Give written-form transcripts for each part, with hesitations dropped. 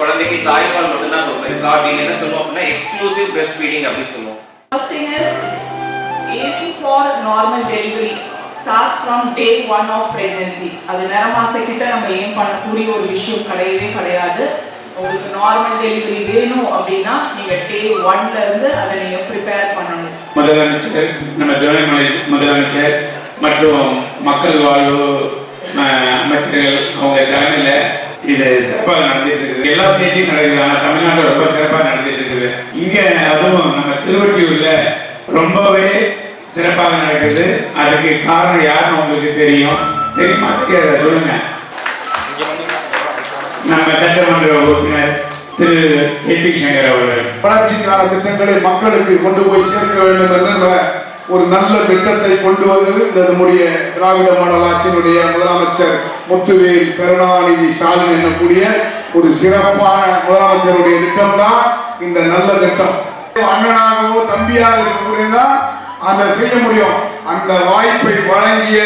குழந்தைக்கு தாய்ப்பால் மட்டும்தான் கொடுப்பேன் அப்படின்னு என்ன சொல்லுவோம் அப்படின்னா எக்ஸ்க்ளூசிவ் பிரஸ்ட் ஃபீடிங் அப்படின்னு சொல்லுவோம். First thing is aiming for normal delivery starts from day 1 of pregnancy. அது நேரமாசக்கிட்ட நம்ம ஏம் பண்ணக்கூடிய ஒரு விஷயம் கிடையவே கிடையாது. உங்களுக்கு நார்மல் டெலிவரி வேணும் அப்படின்னா நீங்க டே 1ல இருந்து அதை நீங்க ப்ரிப்பேர் பண்ணணும். முதலமைச்சர், நம்ம துணை முதலமைச்சர் மற்றும் மக்கள் வாழ்வு அமைச்சர்கள் அவங்க தலைமையில் இது சிறப்பாக நடந்துட்டு இருக்குது. எல்லா ஸ்டேட்லையும் நடக்குது, ஆனால் தமிழ்நாட்டில் ரொம்ப சிறப்பாக நடந்துட்டு இருக்குது. இங்கே அதுவும் நம்ம திருவொற்றியூர்ல ரொம்பவே சிறப்பாக நடக்குது. அதுக்கு காரணம் யாருன்னு உங்களுக்கு தெரியுமா? தெரியாத சொல்லுங்க. நம்ம சட்டமன்ற உறுப்பினர் திரு ஏபி சங்கர் அவர்கள் வளர்ச்சிக்கான திட்டங்களை மக்களுக்கு கொண்டு போய் சேர்க்க வேண்டும் என்ற ஒரு நல்ல திட்டத்தை கொண்டு வந்தது இந்த நம்முடைய திராவிட மாடல் ஆட்சியினுடைய முதலமைச்சர் முத்துவேல் கருணாநிதி ஸ்டாலின் என்னக்கூடிய ஒரு சிறப்பான முதலமைச்சருடைய திட்டம் தான் இந்த நல்ல திட்டம். அண்ணனாகவோ தம்பியாக இருக்கக்கூடியதான் அதை செய்ய முடியும். அந்த வாய்ப்பை வழங்கிய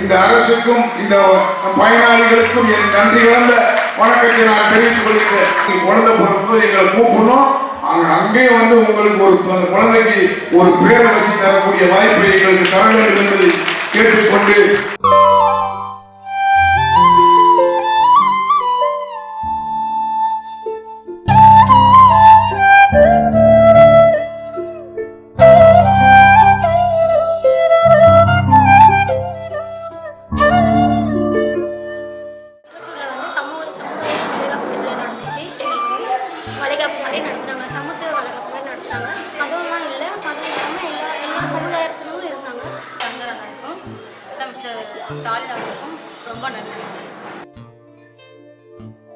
இந்த அரசுக்கும் இந்த பயனாளிகளுக்கும் என் நன்றி கலந்த வணக்கத்தை நான் தெரிவித்துக் கொள்கிறேன். குழந்தை பிறக்கும்போது எங்களை கூப்பிடணும், அங்கே வந்து உங்களுக்கு ஒரு குழந்தைக்கு ஒரு பேரை வச்சு தரக்கூடிய வாய்ப்பை எங்களுக்கு தர வேண்டும் என்பதை கேட்டுக்கொண்டு வளைகாப்பு மாதிரி நடத்துனாங்க, சமத்துவ வளைகாப்பு மாதிரி நடத்துனாங்க. அதுவும் இல்லை, அதுவும் இல்லாமல் எல்லா சமுதாயத்திலும் இருந்தாங்க. சங்கர் அண்ணனுக்கும் முதலமைச்சர் ஸ்டாலின் அவர்களுக்கும் ரொம்ப நன்றி.